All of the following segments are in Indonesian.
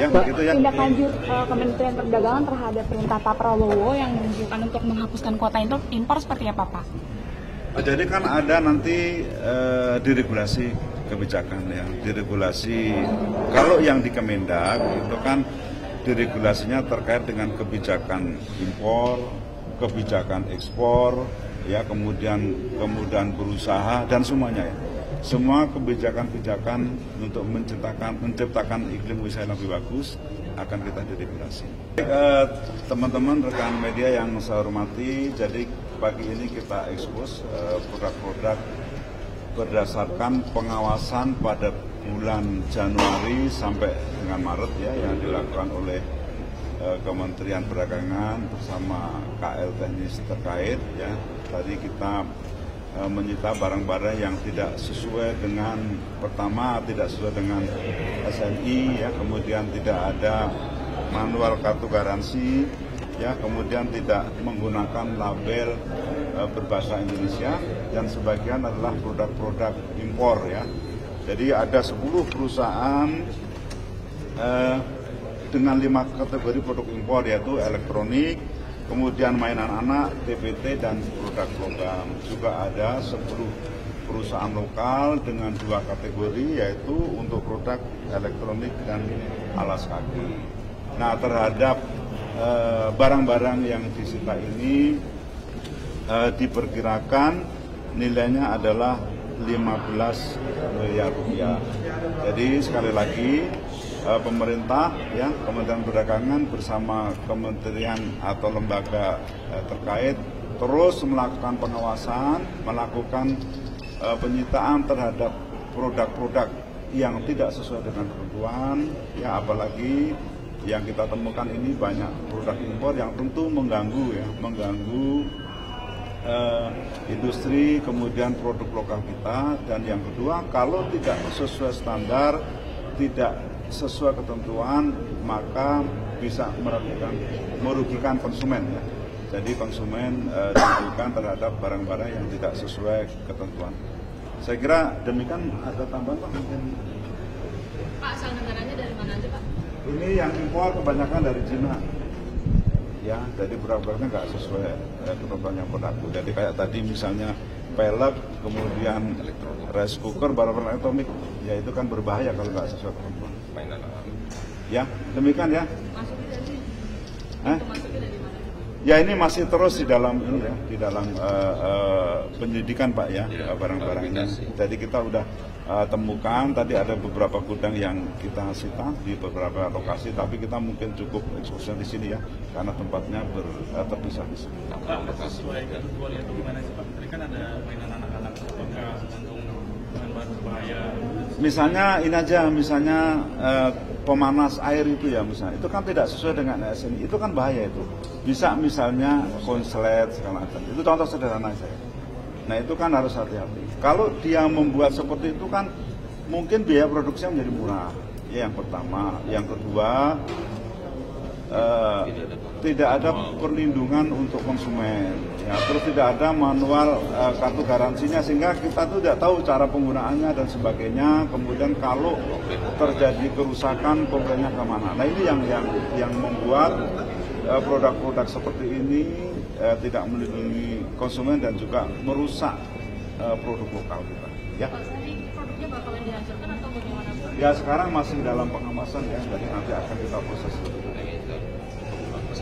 Ya, gitu ya. Tindak lanjut Kementerian Perdagangan terhadap perintah Pak Prabowo yang menunjukkan untuk menghapuskan kuota impor seperti apa, Pak? Jadi kan ada nanti diregulasi kebijakan ya, diregulasi. Kalau yang di Kemendak itu kan diregulasinya terkait dengan kebijakan impor, kebijakan ekspor, ya kemudian berusaha dan semuanya ya. Semua kebijakan-kebijakan untuk menciptakan iklim usaha yang lebih bagus akan kita diregulasi. Teman-teman rekan media yang saya hormati, jadi pagi ini kita ekspos produk-produk berdasarkan pengawasan pada bulan Januari sampai dengan Maret ya yang dilakukan oleh Kementerian Perdagangan bersama KL teknis terkait ya. Tadi kita menyita barang-barang yang tidak sesuai dengan, pertama tidak sesuai dengan SNI ya, kemudian tidak ada manual kartu garansi ya, kemudian tidak menggunakan label berbahasa Indonesia dan sebagian adalah produk-produk impor ya. Jadi ada 10 perusahaan dengan 5 kategori produk impor, yaitu elektronik, kemudian mainan anak, TPT, dan produk logam. Juga ada 10 perusahaan lokal dengan 2 kategori, yaitu untuk produk elektronik dan alas kaki. Nah, terhadap barang-barang yang disita ini diperkirakan nilainya adalah 15 miliar rupiah. Jadi sekali lagi pemerintah ya, Kementerian Perdagangan bersama kementerian atau lembaga terkait terus melakukan pengawasan, melakukan penyitaan terhadap produk-produk yang tidak sesuai dengan ketentuan ya, apalagi yang kita temukan ini banyak produk impor yang tentu mengganggu industri, kemudian produk lokal kita, dan yang kedua kalau tidak sesuai standar, tidak sesuai ketentuan, maka bisa merugikan konsumen ya. Jadi konsumen dirugikan terhadap barang-barang yang tidak sesuai ketentuan. Saya kira demikian. Ada tambahan Pak? Pak, asal negaranya dari mana aja Pak? Ini yang impor kebanyakan dari Cina. Ya, jadi barang-barangnya nggak sesuai ketentuan yang berlaku. Jadi kayak tadi misalnya pelek, kemudian rice cooker, barang-barang elektronik, ya itu kan berbahaya kalau nggak sesuai ketentuan. Ya, demikian ya. Masuknya dari masuknya dari mana? Ya ini masih terus di dalam ini ya, di dalam penyidikan Pak ya, barang-barang ini. Jadi kita udah temukan, tadi ada beberapa gudang yang kita sita di beberapa lokasi, tapi kita mungkin cukup eksposnya di sini ya, karena tempatnya terpisah di sini. Pak, sesuai ketentuan itu gimana sih Pak? Tadi kan ada mainan anak-anak bekas, gantung bahan berbahaya. Misalnya ini aja, misalnya pemanas air itu ya misalnya, itu kan tidak sesuai dengan SNI, itu kan bahaya itu. Bisa misalnya konslet segala macam, itu contoh sederhana saya. Nah itu kan harus hati-hati. Kalau dia membuat seperti itu kan mungkin biaya produksinya menjadi murah. Ya, yang pertama, yang kedua tidak ada perlindungan untuk konsumen. Ya, terus tidak ada manual kartu garansinya sehingga kita tuh tidak tahu cara penggunaannya dan sebagainya. Kemudian kalau terjadi kerusakan komplainnya kemana? Nah ini yang membuat produk-produk seperti ini tidak melindungi konsumen dan juga merusak produk lokal kita. Ya. Pak, ini produknya bakalan dihancurkan atau bagaimana Pak? Ya sekarang masih dalam pengawasan ya, jadi nanti akan kita proses lebih lanjut.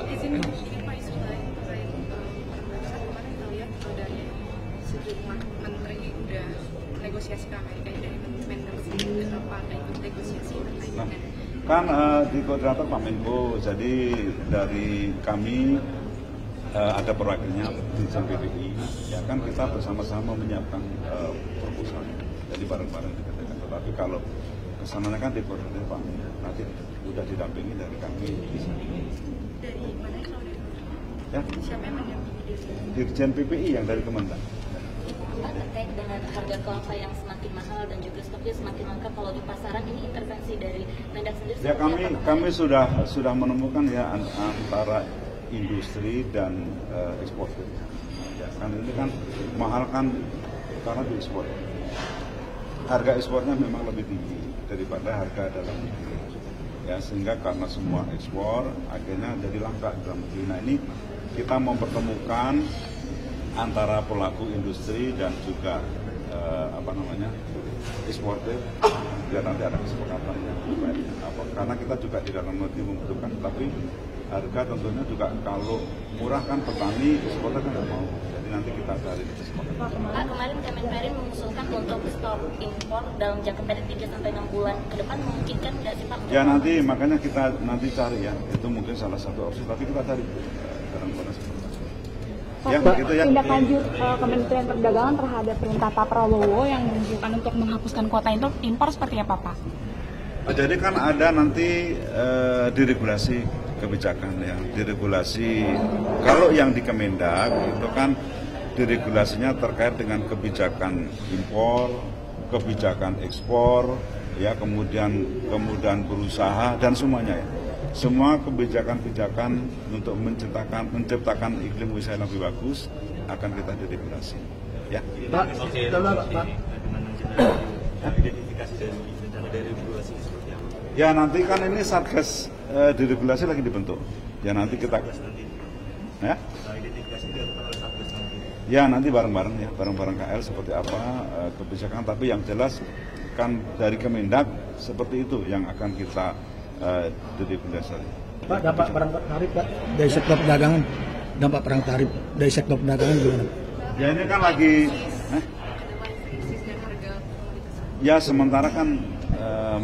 Izin Pak isu lain terkait kemarin tahu ya dari sejumlah menteri udah negosiasi ke Amerika dari Mendak sendiri Pak ikut negosiasi terkait dengan kan di koordinator Pak Menko, jadi dari kami ada perwakilannya di PBI, ya kan kita bersama-sama menyiapkan proposal jadi barang-barang dikatakan. Tetapi kalau kesananya kan di koordinator Pak Menko, nanti sudah didampingi dari kami di sini. dari mana kalau dari Ya, siapa yang mendampingi diri? Dirjen PPI yang dari Kemendak. Pak, terkait dengan harga kelapa yang semakin mahal dan juga stoknya semakin langka kalau di pasaran, ini intervensi dari Mendak sendiri? Ya kami sudah menemukan ya antara industri dan eksportir. Ya kan ini kan mahal kan karena diekspor. Harga ekspornya memang lebih tinggi daripada harga dalam negeri. ya, sehingga karena semua ekspor akhirnya jadi langka di dalam negeri. Nah, ini kita mempertemukan antara pelaku industri dan juga eksportir, biar nanti ada kesepakatan yang baik. Karena kita juga di dalam negeri membutuhkan, tapi harga tentunya juga kalau murah kan petani, eksportir kan nggak mau. Jadi nanti kita cari kesepakatan. Pak, kemarin Kemenperin mengusulkan untuk stop impor dalam jangka pendek 3-6 bulan ke depan, memungkinkan nggak sih Pak? Ya nanti makanya kita nanti cari ya, itu mungkin salah satu opsi, tapi kita cari barang-barang seperti itu. Pak, Ya, gitu ya. tindak lanjut Kementerian Perdagangan terhadap perintah Pak Prabowo yang menunjukkan untuk menghapuskan kuota impor seperti apa Pak? Jadi kan ada nanti diregulasi kebijakan ya, diregulasi. Kalau yang di Kemendak itu kan diregulasinya terkait dengan kebijakan impor, kebijakan ekspor, ya kemudian berusaha dan semuanya ya. Semua kebijakan-kebijakan untuk menciptakan iklim usaha yang lebih bagus akan kita diregulasi. Ya. Pak, Oke, Pak. identifikasi dari rencana dari regulasi seperti apa? Ya nanti kan ini satgas diregulasi lagi dibentuk. Ya nanti kita ya. Identifikasi dari satgas nanti. Ya nanti bareng-bareng ya, bareng-bareng KL seperti apa kebijakan, tapi yang jelas kan dari Kemendak seperti itu yang akan kita diregulasi. Pak, dampak perang tarif Pak dari sektor perdagangan, dampak perang tarif dari sektor perdagangan gimana? Ya ini kan lagi krisis dan harga komoditas. ya sementara kan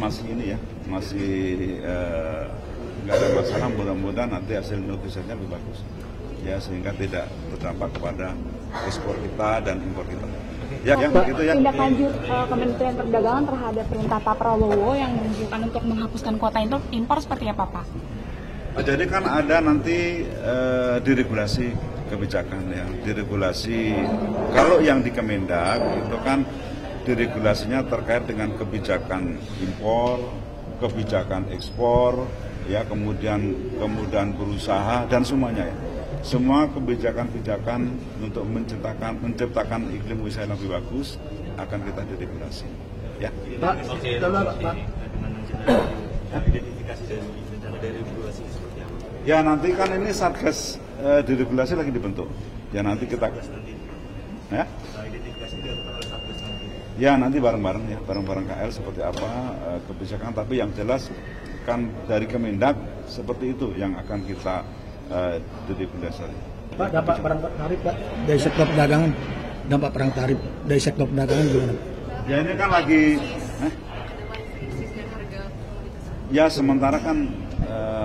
masih ini ya, masih nggak ada masalah, mudah-mudahan nanti hasil negosiasinya lebih bagus ya, sehingga tidak berdampak kepada ekspor kita dan impor kita. Ya, gitu ya. Tindak lanjut Kementerian Perdagangan terhadap perintah Pak Prabowo yang menunjukkan untuk menghapuskan kuota impor seperti apa Pak? Jadi kan ada nanti diregulasi kebijakan ya, diregulasi. Kalau yang di Kemendak itu kan diregulasinya terkait dengan kebijakan impor, kebijakan ekspor, ya kemudian berusaha dan semuanya ya. Semua kebijakan-kebijakan untuk menciptakan iklim usaha yang lebih bagus akan kita diregulasi. Ya. Pak, Oke, Pak. identifikasi dari rencana dari regulasi seperti apa? Ya nanti kan ini satgas diregulasi lagi dibentuk. Ya nanti kita ya. Identifikasi dari satgas nanti. Ya nanti bareng-bareng ya, bareng-bareng KL seperti apa kebijakan, tapi yang jelas kan dari Kemendak seperti itu yang akan kita diregulasi. Pak, dampak perang tarif Pak dari sektor perdagangan, dampak perang tarif dari sektor perdagangan gimana? Ya ini kan lagi Krisis dan harga komoditas. ya sementara kan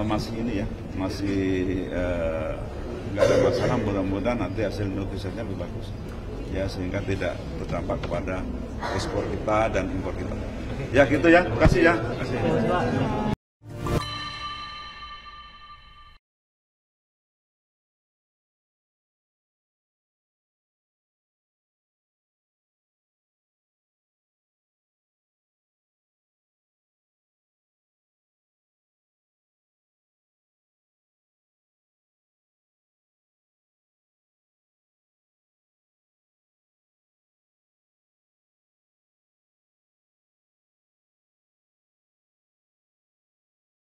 masih ini ya, masih nggak ada masalah, mudah-mudahan nanti hasil negosiasinya lebih bagus ya, sehingga tidak berdampak kepada ekspor kita dan impor kita. Ya gitu ya, terima kasih ya.